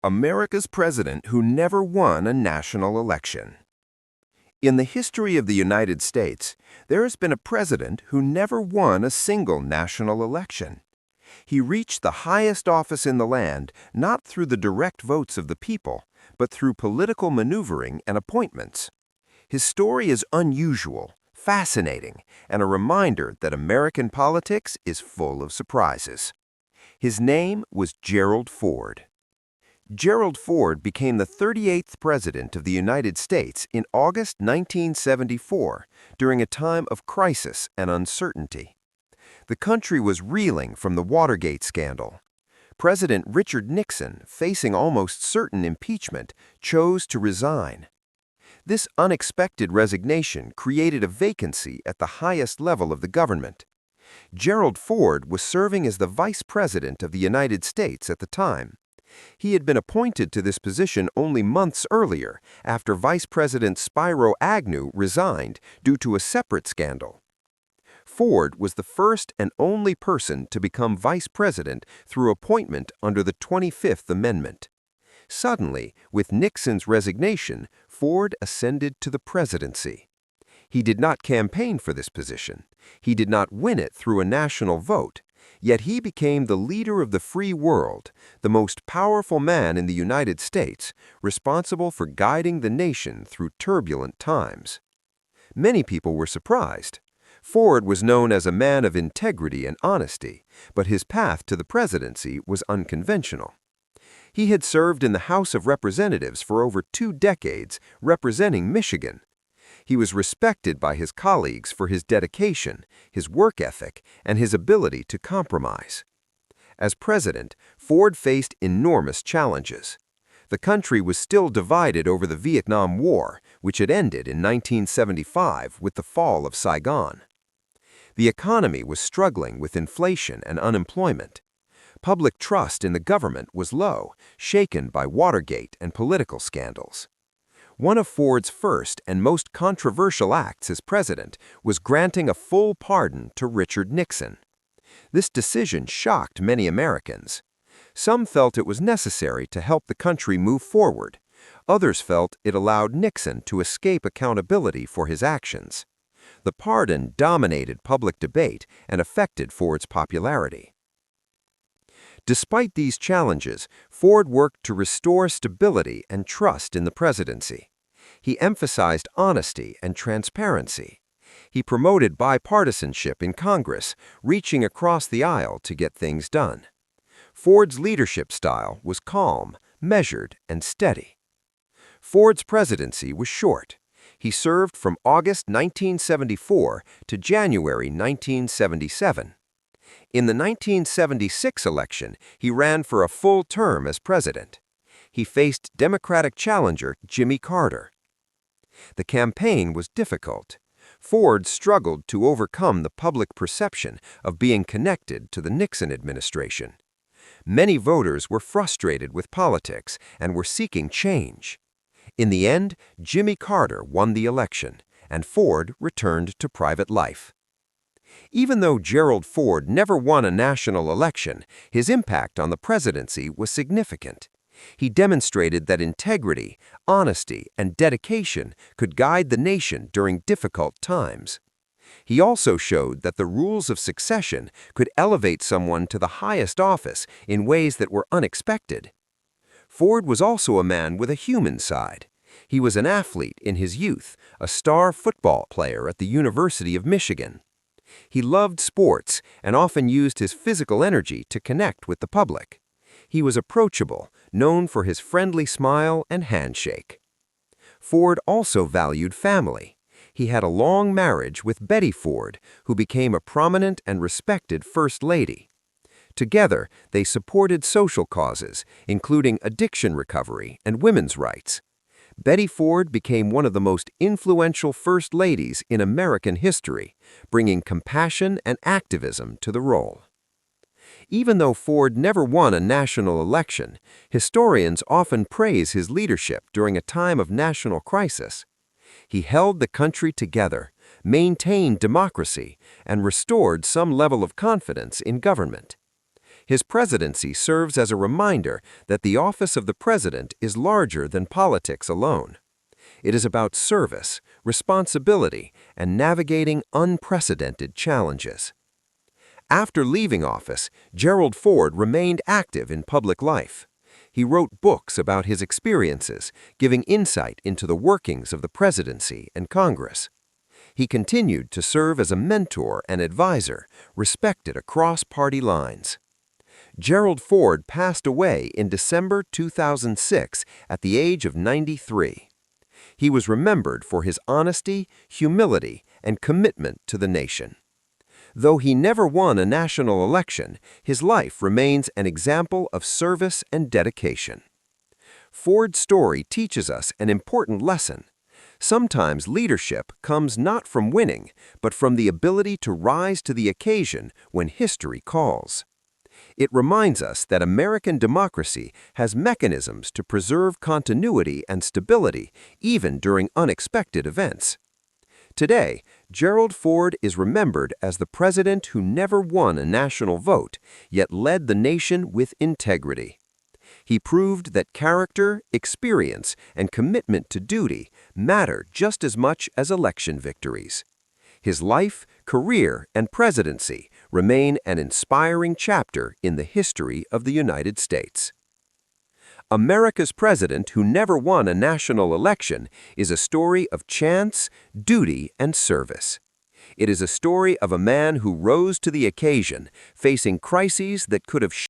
America's president who never won a national election. In the history of the United States, there has been a president who never won a single national election. He reached the highest office in the land not through the direct votes of the people, but through political maneuvering and appointments. His story is unusual, fascinating, and a reminder that American politics is full of surprises. His name was Gerald Ford. Gerald Ford became the 38th President of the United States in August 1974 during a time of crisis and uncertainty. The country was reeling from the Watergate scandal. President Richard Nixon, facing almost certain impeachment, chose to resign. This unexpected resignation created a vacancy at the highest level of the government. Gerald Ford was serving as the Vice President of the United States at the time. He had been appointed to this position only months earlier, after Vice President Spiro Agnew resigned due to a separate scandal. Ford was the first and only person to become vice president through appointment under the 25th Amendment. Suddenly, with Nixon's resignation, Ford ascended to the presidency. He did not campaign for this position. He did not win it through a national vote. Yet he became the leader of the free world, the most powerful man in the United States, responsible for guiding the nation through turbulent times. Many people were surprised. Ford was known as a man of integrity and honesty, but his path to the presidency was unconventional. He had served in the House of Representatives for over 2 decades, representing Michigan. He was respected by his colleagues for his dedication, his work ethic, and his ability to compromise. As president, Ford faced enormous challenges. The country was still divided over the Vietnam War, which had ended in 1975 with the fall of Saigon. The economy was struggling with inflation and unemployment. Public trust in the government was low, shaken by Watergate and political scandals. One of Ford's first and most controversial acts as president was granting a full pardon to Richard Nixon. This decision shocked many Americans. Some felt it was necessary to help the country move forward. Others felt it allowed Nixon to escape accountability for his actions. The pardon dominated public debate and affected Ford's popularity. Despite these challenges, Ford worked to restore stability and trust in the presidency. He emphasized honesty and transparency. He promoted bipartisanship in Congress, reaching across the aisle to get things done. Ford's leadership style was calm, measured, and steady. Ford's presidency was short. He served from August 1974 to January 1977. In the 1976 election, he ran for a full term as president. He faced Democratic challenger Jimmy Carter. The campaign was difficult. Ford struggled to overcome the public perception of being connected to the Nixon administration. Many voters were frustrated with politics and were seeking change. In the end, Jimmy Carter won the election, and Ford returned to private life. Even though Gerald Ford never won a national election, his impact on the presidency was significant. He demonstrated that integrity, honesty, and dedication could guide the nation during difficult times. He also showed that the rules of succession could elevate someone to the highest office in ways that were unexpected. Ford was also a man with a human side. He was an athlete in his youth, a star football player at the University of Michigan. He loved sports and often used his physical energy to connect with the public. He was approachable, known for his friendly smile and handshake. Ford also valued family. He had a long marriage with Betty Ford, who became a prominent and respected First Lady. Together, they supported social causes, including addiction recovery and women's rights. Betty Ford became one of the most influential First Ladies in American history, bringing compassion and activism to the role. Even though Ford never won a national election, historians often praise his leadership during a time of national crisis. He held the country together, maintained democracy, and restored some level of confidence in government. His presidency serves as a reminder that the office of the president is larger than politics alone. It is about service, responsibility, and navigating unprecedented challenges. After leaving office, Gerald Ford remained active in public life. He wrote books about his experiences, giving insight into the workings of the presidency and Congress. He continued to serve as a mentor and advisor, respected across party lines. Gerald Ford passed away in December 2006 at the age of 93. He was remembered for his honesty, humility, and commitment to the nation. Though he never won a national election, his life remains an example of service and dedication. Ford's story teaches us an important lesson. Sometimes leadership comes not from winning, but from the ability to rise to the occasion when history calls. It reminds us that American democracy has mechanisms to preserve continuity and stability even during unexpected events. Today, Gerald Ford is remembered as the president who never won a national vote, yet led the nation with integrity. He proved that character, experience, and commitment to duty matter just as much as election victories. His life, career, and presidency remain an inspiring chapter in the history of the United States. America's president who never won a national election is a story of chance, duty, and service. It is a story of a man who rose to the occasion, facing crises that could have